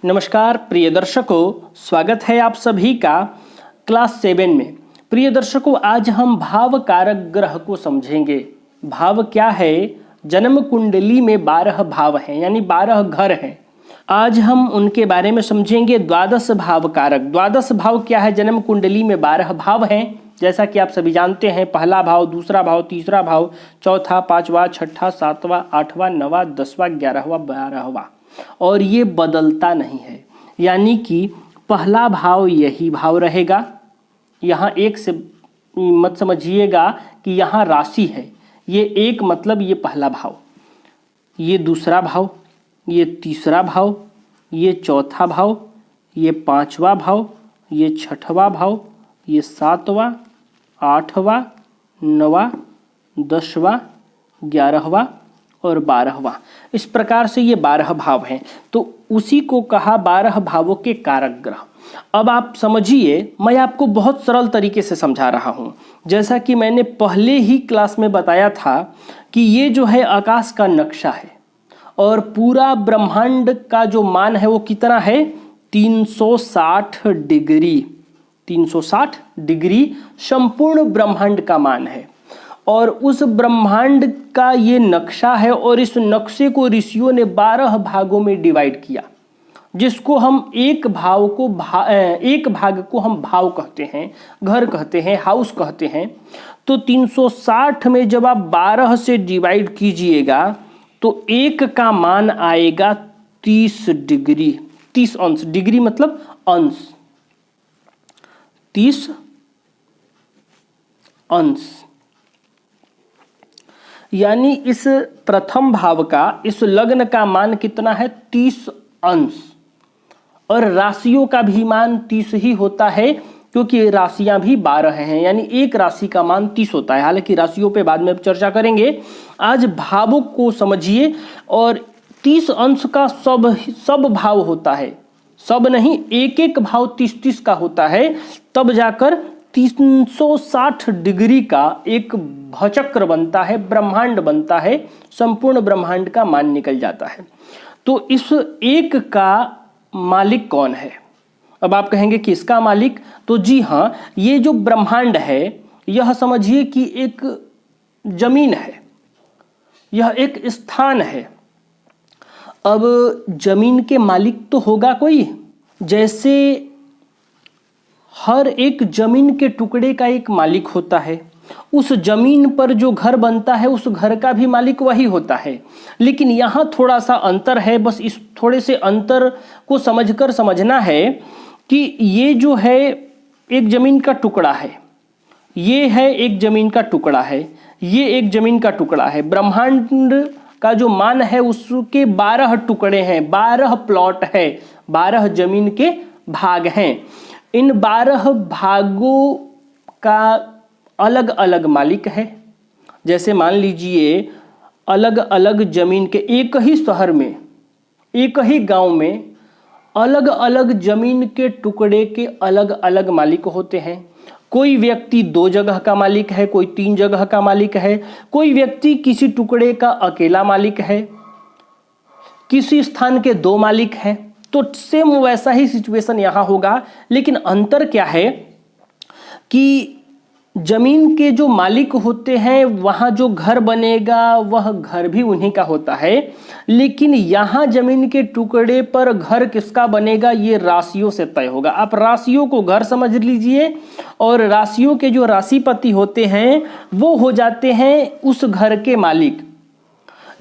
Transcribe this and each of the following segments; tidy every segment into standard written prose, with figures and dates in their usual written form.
नमस्कार प्रिय दर्शकों, स्वागत है आप सभी का क्लास 7 में। प्रिय दर्शकों, आज हम भाव कारक ग्रह को समझेंगे। भाव क्या है? जन्म कुंडली में 12 भाव हैं, यानी 12 घर हैं। आज हम उनके बारे में समझेंगे। द्वादश भाव कारक। द्वादश भाव क्या है? जन्म कुंडली में 12 भाव हैं, जैसा कि आप सभी जानते हैं। पहला भाव, दूसरा भाव, तीसरा भाव, चौथा, पांचवा, छठा, सातवां, आठवां, नवा, 10वां, 11वां, 12वां, और ये बदलता नहीं है। यानी कि पहला भाव यही भाव रहेगा। यहाँ एक से मत समझिएगा कि यहाँ राशि है। ये एक मतलब ये पहला भाव, ये दूसरा भाव, ये तीसरा भाव, ये चौथा भाव, ये पांचवा भाव, ये छठवां भाव, ये सातवां, आठवां, नवा, 10वां, 11वां और 12वां। इस प्रकार से ये 12 भाव हैं। तो उसी को कहा 12 भावों के कारक ग्रह। अब आप समझिए, मैं आपको बहुत सरल तरीके से समझा रहा हूँ। जैसा कि मैंने पहले ही क्लास में बताया था कि ये जो है आकाश का नक्शा है और पूरा ब्रह्मांड का जो मान है वो कितना है? 360 डिग्री। 360 डिग्री संपूर्ण ब्रह्मांड का मान है। और उस ब्रह्मांड का ये नक्शा है और इस नक्शे को ऋषियों ने 12 भागों में डिवाइड किया, जिसको हम एक भाग को हम भाव कहते हैं, घर कहते हैं, हाउस कहते हैं। तो 360 में जब आप 12 से डिवाइड कीजिएगा तो एक का मान आएगा 30 डिग्री, 30 अंश। डिग्री मतलब अंश, 30 अंश। यानी इस प्रथम भाव का, इस लग्न का मान कितना है? 30 अंश। और राशियों का भी मान 30 ही होता है, क्योंकि राशियां भी 12 हैं। यानी एक राशि का मान 30 होता है। हालांकि राशियों पे बाद में चर्चा करेंगे। आज भावों को समझिए। और 30 अंश का सब भाव होता है, सब नहीं, एक एक भाव 30-30 का होता है। तब जाकर 360 डिग्री का एक भचक्र बनता है, ब्रह्मांड बनता है, संपूर्ण ब्रह्मांड का मान निकल जाता है। तो इस एक का मालिक कौन है? अब आप कहेंगे कि इसका मालिक, तो जी हाँ, ये जो ब्रह्मांड है यह समझिए कि एक जमीन है, यह एक स्थान है। अब जमीन के मालिक तो होगा कोई। जैसे हर एक जमीन के टुकड़े का एक मालिक होता है, उस जमीन पर जो घर बनता है उस घर का भी मालिक वही होता है। लेकिन यहाँ थोड़ा सा अंतर है। बस इस थोड़े से अंतर को समझकर समझना है कि ये जो है एक जमीन का टुकड़ा है, ये है एक जमीन का टुकड़ा है, ये एक जमीन का टुकड़ा है। ब्रह्मांड का जो मान है उसके 12 टुकड़े हैं, 12 प्लॉट है, 12 जमीन के भाग हैं। इन 12 भागों का अलग अलग मालिक है। जैसे मान लीजिए अलग अलग जमीन के, एक ही शहर में, एक ही गांव में अलग अलग जमीन के टुकड़े के अलग अलग मालिक होते हैं। कोई व्यक्ति 2 जगह का मालिक है, कोई 3 जगह का मालिक है, कोई व्यक्ति किसी टुकड़े का अकेला मालिक है, किसी स्थान के 2 मालिक हैं। तो सेम वैसा ही सिचुएशन यहाँ होगा। लेकिन अंतर क्या है कि जमीन के जो मालिक होते हैं वहाँ जो घर बनेगा वह घर भी उन्हीं का होता है। लेकिन यहाँ जमीन के टुकड़े पर घर किसका बनेगा ये राशियों से तय होगा। आप राशियों को घर समझ लीजिए और राशियों के जो राशिपति होते हैं वो हो जाते हैं उस घर के मालिक।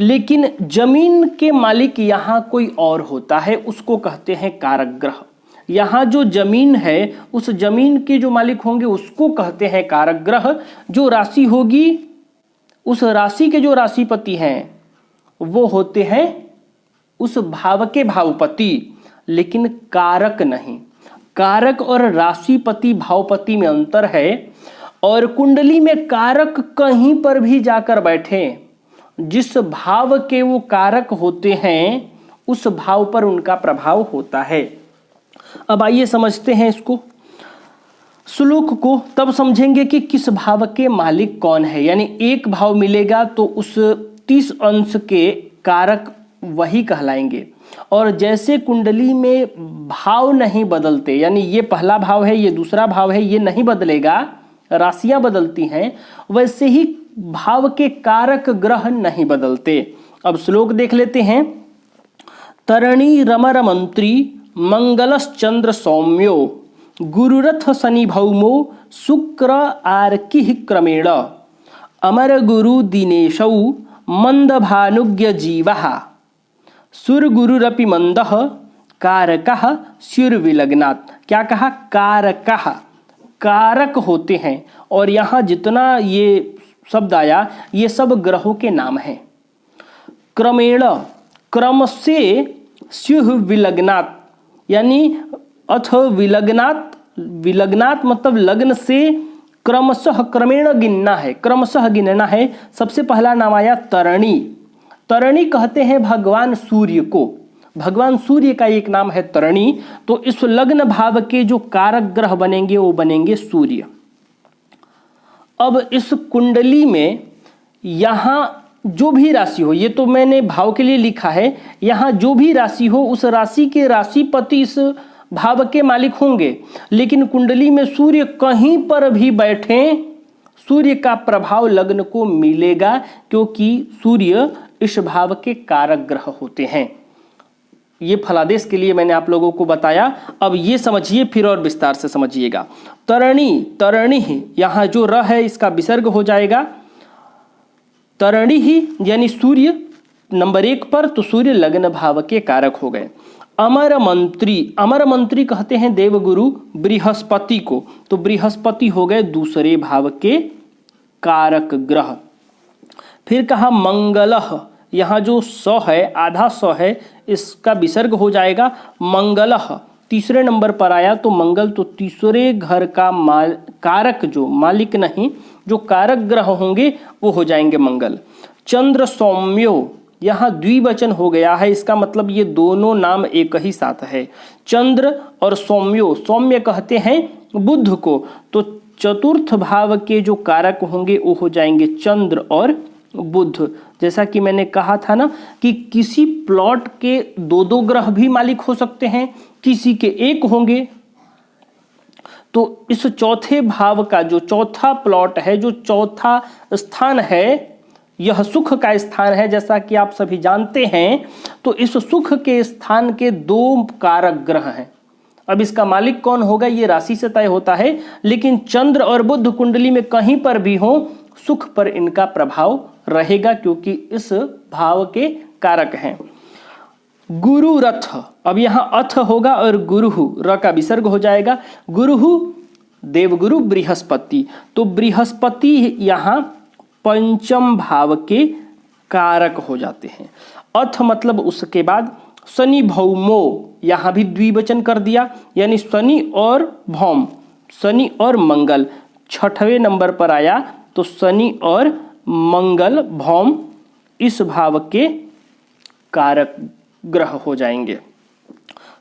लेकिन जमीन के मालिक यहाँ कोई और होता है, उसको कहते हैं कारक ग्रह। यहाँ जो जमीन है उस जमीन के जो मालिक होंगे उसको कहते हैं कारक ग्रह। जो राशि होगी उस राशि के जो राशिपति हैं वो होते हैं उस भाव के भावपति, लेकिन कारक नहीं। कारक और राशिपति भावपति में अंतर है। और कुंडली में कारक कहीं पर भी जाकर बैठे, जिस भाव के वो कारक होते हैं उस भाव पर उनका प्रभाव होता है। अब आइए समझते हैं इसको, श्लोक को। तब समझेंगे कि किस भाव के मालिक कौन है। यानी एक भाव मिलेगा तो उस 30 अंश के कारक वही कहलाएंगे। और जैसे कुंडली में भाव नहीं बदलते, यानी ये पहला भाव है, ये दूसरा भाव है, ये नहीं बदलेगा, राशियां बदलती हैं, वैसे ही भाव के कारक ग्रह नहीं बदलते। अब श्लोक देख लेते हैं। तरणी रमर मंत्री मंगलश्चंद्र सौम्यो गुरुरथ शनि भौमो शुक्र आर्किः क्रमेण अमर गुरु दिनेशौ मंद भानुज्ञ जीवः सुरगुरुरपि मंदः कारकः स्युर्विलग्नात्। क्या कहा? कारकः, कारक होते हैं। और यहाँ जितना ये शब्द आया ये सब ग्रहों के नाम हैं। क्रमेण, क्रम से, स्युः विलग्नात्, यानी अथ विलग्नात्, विलग्नात् मतलब लग्न से क्रमशः, क्रमेण गिनना है, क्रमशः गिनना है। सबसे पहला नाम आया तरणी। तरणी कहते हैं भगवान सूर्य को, भगवान सूर्य का एक नाम है तरणी। तो इस लग्न भाव के जो कारक ग्रह बनेंगे वो बनेंगे सूर्य। अब इस कुंडली में यहाँ जो भी राशि हो, ये तो मैंने भाव के लिए लिखा है, यहाँ जो भी राशि हो उस राशि के राशिपति इस भाव के मालिक होंगे। लेकिन कुंडली में सूर्य कहीं पर भी बैठे, सूर्य का प्रभाव लग्न को मिलेगा, क्योंकि सूर्य इस भाव के कारक ग्रह होते हैं। ये फलादेश के लिए मैंने आप लोगों को बताया। अब ये समझिए फिर और विस्तार से समझिएगा। तरणी, तरणी यहाँ जो र है इसका विसर्ग हो जाएगा। तरणी ही यानी सूर्य नंबर 1 पर, तो सूर्य लग्न भाव के कारक हो गए। अमर मंत्री, अमर मंत्री कहते हैं देवगुरु बृहस्पति को, तो बृहस्पति हो गए दूसरे भाव के कारक ग्रह। फिर कहा मंगलः, यहाँ जो स है, आधा स है, इसका विसर्ग हो जाएगा। मंगलः तीसरे नंबर पर आया, तो मंगल तो तीसरे घर का कारक, जो मालिक नहीं, जो कारक ग्रह होंगे वो हो जाएंगे मंगल। चंद्र सौम्यो, यहाँ द्विवचन हो गया है, इसका मतलब ये दोनों नाम एक ही साथ है। चंद्र और सौम्यो, सौम्य कहते हैं बुध को, तो चतुर्थ भाव के जो कारक होंगे वो हो जाएंगे चंद्र और बुध। जैसा कि मैंने कहा था ना कि किसी प्लॉट के 2-2 ग्रह भी मालिक हो सकते हैं, किसी के 1 होंगे। तो इस चौथे भाव का जो चौथा प्लॉट है, जो चौथा स्थान है, यह सुख का स्थान है, जैसा कि आप सभी जानते हैं। तो इस सुख के स्थान के 2 कारक ग्रह हैं। अब इसका मालिक कौन होगा ये राशि से तय होता है, लेकिन चंद्र और बुध कुंडली में कहीं पर भी हो, सुख पर इनका प्रभाव रहेगा, क्योंकि इस भाव के कारक हैं। गुरु रथ, अब यहाँ अथ होगा और गुरु र का विसर्ग हो जाएगा। गुरु देवगुरु बृहस्पति, तो बृहस्पति यहाँ पंचम भाव के कारक हो जाते हैं। अथ मतलब उसके बाद शनि भौमो, यहाँ भी द्विवचन कर दिया, यानी शनि और भौम, शनि और मंगल 6वें नंबर पर आया, तो शनि और मंगल भौम इस भाव के कारक ग्रह हो जाएंगे।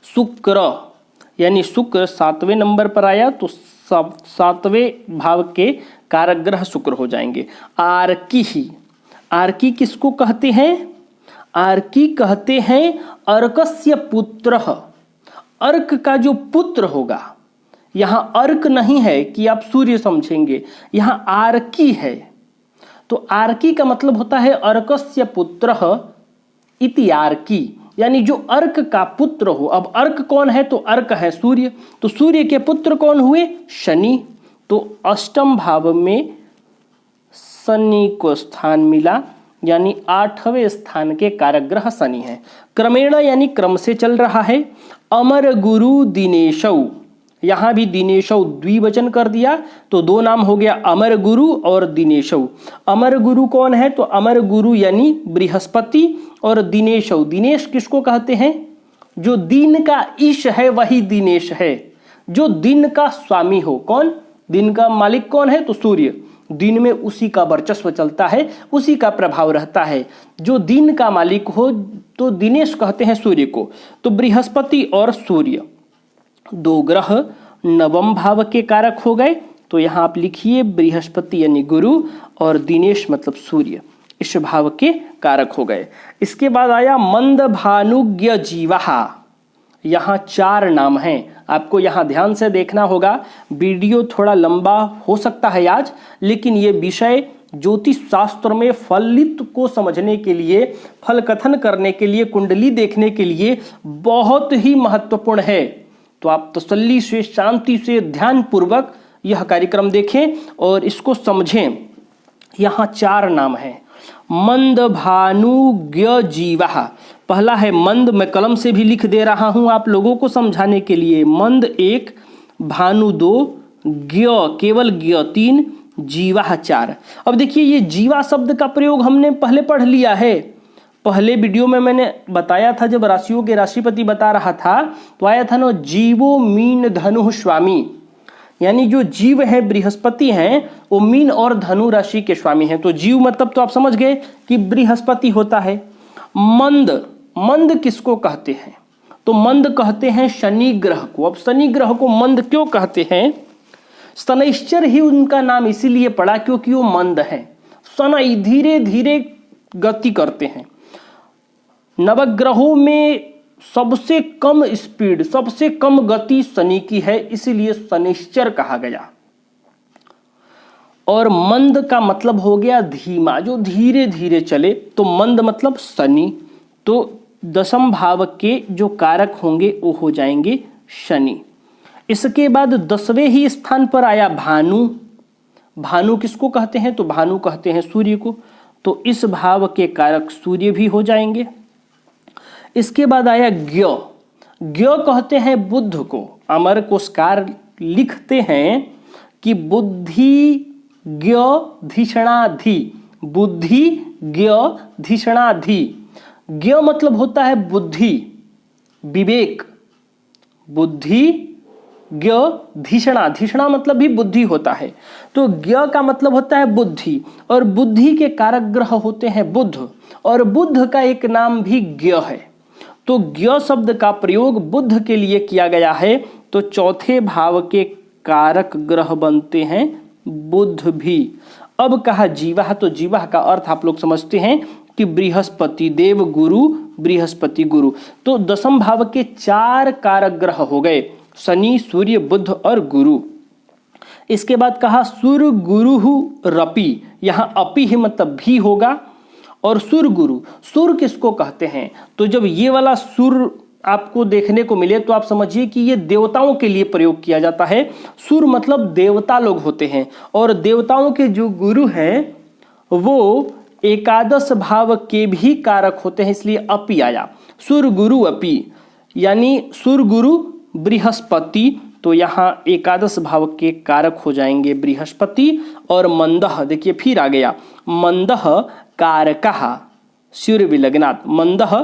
शुक्र यानी शुक्र 7वें नंबर पर आया, तो 7वें भाव के कारक ग्रह शुक्र हो जाएंगे। आर्की ही, आर्की किसको कहते हैं? आर्की कहते हैं अर्कस्य पुत्र, अर्क का जो पुत्र होगा। यहाँ अर्क नहीं है कि आप सूर्य समझेंगे, यहाँ आर्की है। तो आर्की का मतलब होता है अर्कस्य पुत्र इति आर्की, यानी जो अर्क का पुत्र हो। अब अर्क कौन है? तो अर्क है सूर्य, तो सूर्य के पुत्र कौन हुए? शनि। तो अष्टम भाव में शनि को स्थान मिला, यानी 8वें स्थान के कारक ग्रह शनि है। क्रमेण यानी क्रम से चल रहा है। अमर गुरु दिनेशौ, यहाँ भी दिनेशौ द्विवचन कर दिया, तो 2 नाम हो गया, अमर गुरु और दिनेशौ। अमर गुरु कौन है? तो अमर गुरु यानी बृहस्पति, और दिनेशौ, दिनेश किसको कहते हैं? जो दिन का ईश है वही दिनेश है, जो दिन का स्वामी हो। कौन? दिन का मालिक कौन है? तो सूर्य। दिन में उसी का वर्चस्व चलता है, उसी का प्रभाव रहता है। जो दिन का मालिक हो तो दिनेश कहते हैं सूर्य को। तो बृहस्पति और सूर्य 2 ग्रह नवम भाव के कारक हो गए। तो यहाँ आप लिखिए बृहस्पति यानी गुरु और दिनेश मतलब सूर्य, इस भाव के कारक हो गए। इसके बाद आया मंद भानुज्ञ जीवा। यहाँ 4 नाम हैं, आपको यहाँ ध्यान से देखना होगा। वीडियो थोड़ा लंबा हो सकता है आज, लेकिन ये विषय ज्योतिष शास्त्र में फलित को समझने के लिए, फल कथन करने के लिए, कुंडली देखने के लिए बहुत ही महत्वपूर्ण है। तो आप तसल्ली से, शांति से, ध्यान पूर्वक यह कार्यक्रम देखें और इसको समझें। यहाँ 4 नाम हैं। मंद भानुज्ञ जीवा, पहला है मंद, मैं कलम से भी लिख दे रहा हूं आप लोगों को समझाने के लिए। मंद 1, भानु 2, ज्ञ केवल ज्ञ 3, जीवा 4। अब देखिए ये जीवा शब्द का प्रयोग हमने पहले पढ़ लिया है। पहले वीडियो में मैंने बताया था, जब राशियों के राशिपति बता रहा था तो आया था ना, जीवो मीन धनु स्वामी, यानी जो जीव है बृहस्पति हैं वो मीन और धनु राशि के स्वामी हैं। तो जीव मतलब तो आप समझ गए कि बृहस्पति होता है। मंद, मंद किसको कहते हैं? तो मंद कहते हैं शनि ग्रह को। अब शनि ग्रह को मंद क्यों कहते हैं? शनैश्चर ही उनका नाम इसीलिए पड़ा क्योंकि वो मंद है। शनि धीरे धीरे गति करते हैं। नवग्रहों में सबसे कम स्पीड, सबसे कम गति शनि की है, इसीलिए शनैश्चर कहा गया। और मंद का मतलब हो गया धीमा, जो धीरे धीरे चले, तो मंद मतलब शनि। तो दशम भाव के जो कारक होंगे वो हो जाएंगे शनि। इसके बाद 10वें ही स्थान पर आया भानु। भानु किसको कहते हैं? तो भानु कहते हैं सूर्य को। तो इस भाव के कारक सूर्य भी हो जाएंगे। इसके बाद आया ज्ञ। ज्ञ कहते हैं बुध को। अमर कोशकार लिखते हैं कि बुद्धि ज्ञ धिषणाधि, बुद्धि ज्ञ धिषणाधि। ज्ञ मतलब होता है बुद्धि, विवेक। बुद्धि ज्ञ धिषणा, धिषणा मतलब भी बुद्धि होता है। तो ज्ञ का मतलब होता है बुद्धि, और बुद्धि के कारक ग्रह होते हैं बुध, और बुध का एक नाम भी ज्ञ है। तो ज्ञ शब्द का प्रयोग बुध के लिए किया गया है। तो चौथे भाव के कारक ग्रह बनते हैं बुध भी। अब कहा जीवा, तो जीवा का अर्थ आप लोग समझते हैं कि बृहस्पति देव गुरु, बृहस्पति गुरु। तो दशम भाव के 4 कारक ग्रह हो गए, शनि, सूर्य, बुध और गुरु। इसके बाद कहा सुर गुरु रपि, यहाँ अपि ही मतलब भी होगा। और सुर गुरु, सुर किसको कहते हैं? तो जब ये वाला सुर आपको देखने को मिले तो आप समझिए कि ये देवताओं के लिए प्रयोग किया जाता है। सुर मतलब देवता लोग होते हैं, और देवताओं के जो गुरु हैं वो एकादश भाव के भी कारक होते हैं, इसलिए अपि आया। सुर गुरु अपि, यानी सुर गुरु बृहस्पति। तो यहाँ एकादश भाव के कारक हो जाएंगे बृहस्पति। और मंदह, देखिए फिर आ गया मंदह कारकः सूर्य विलग्नात्। मंदह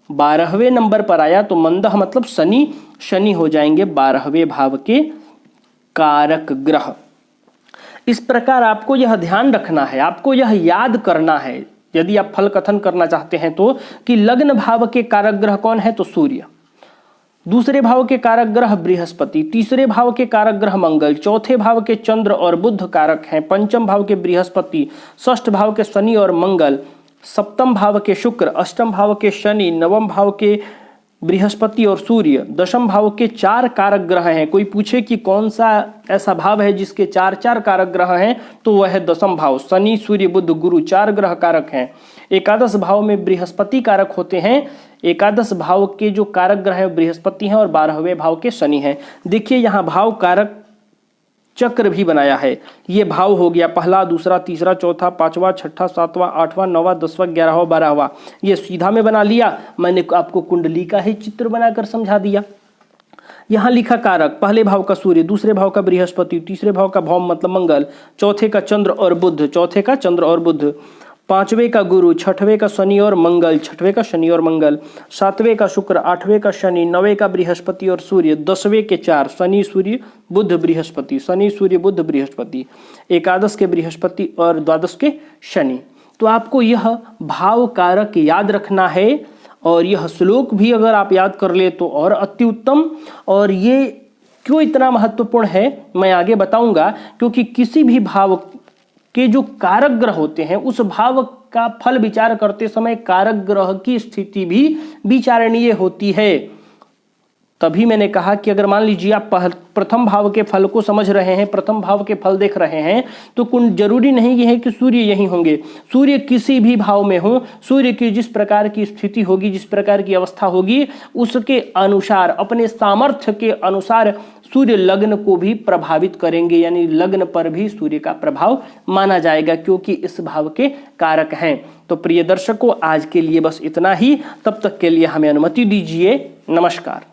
12वें नंबर पर आया, तो मंदह मतलब शनि, शनि हो जाएंगे 12वें भाव के कारक ग्रह। इस प्रकार आपको यह ध्यान रखना है, आपको यह याद करना है यदि आप फल कथन करना चाहते हैं तो, कि लग्न भाव के कारक ग्रह कौन है? तो सूर्य। दूसरे भाव के कारक ग्रह बृहस्पति, तीसरे भाव के कारक ग्रह मंगल, चौथे भाव के चंद्र और बुध कारक हैं, पंचम भाव के बृहस्पति, षष्ठ भाव के शनि और मंगल, सप्तम भाव के शुक्र, अष्टम भाव के शनि, नवम भाव के बृहस्पति और सूर्य, दशम भाव के 4 कारक ग्रह हैं। कोई पूछे कि कौन सा ऐसा भाव है जिसके 4 कारक ग्रह हैं, तो वह है दशम भाव। शनि, सूर्य, बुध, गुरु 4 ग्रह कारक हैं। एकादश भाव में बृहस्पति कारक होते हैं। एकादश भाव के जो कारक ग्रह हैं बृहस्पति हैं, और 12वें भाव के शनि हैं। देखिए यहाँ भाव कारक चक्र भी बनाया है। ये भाव हो गया पहला, दूसरा, तीसरा, चौथा, 5वां, 6ठा, 7वां, 8वां, 9वां, 10वां, 11वां, 12वां। ये सीधा में बना लिया, मैंने आपको कुंडली का ही चित्र बनाकर समझा दिया। यहाँ लिखा कारक, पहले भाव का सूर्य, दूसरे भाव का बृहस्पति, तीसरे भाव का भौम मतलब मंगल, चौथे का चंद्र और बुध, चौथे का चंद्र और बुध, 5वें का गुरु, 6वें का शनि और मंगल, 6वें का शनि और मंगल, 7वें का शुक्र, 8वें का शनि, 9वें का बृहस्पति और सूर्य, 10वें के 4 शनि, सूर्य, बुध, बृहस्पति, शनि, सूर्य, बुध, बृहस्पति, एकादश के बृहस्पति और द्वादश के शनि। तो आपको यह भाव कारक याद रखना है, और यह श्लोक भी अगर आप याद कर ले तो और अति उत्तम। और ये क्यों इतना महत्वपूर्ण है मैं आगे बताऊंगा, क्योंकि किसी भी भाव के जो कारक ग्रह होते हैं उस भाव का फल विचार करते समय कारक ग्रह की स्थिति भी विचारणीय होती है। तभी मैंने कहा कि अगर मान लीजिए आप प्रथम भाव के फल को समझ रहे हैं, प्रथम भाव के फल देख रहे हैं, तो कुछ जरूरी नहीं है कि सूर्य यही होंगे। सूर्य किसी भी भाव में हो, सूर्य की जिस प्रकार की स्थिति होगी, जिस प्रकार की अवस्था होगी, उसके अनुसार, अपने सामर्थ्य के अनुसार सूर्य लग्न को भी प्रभावित करेंगे, यानी लग्न पर भी सूर्य का प्रभाव माना जाएगा, क्योंकि इस भाव के कारक हैं। तो प्रिय दर्शकों, आज के लिए बस इतना ही। तब तक के लिए हमें अनुमति दीजिए। नमस्कार।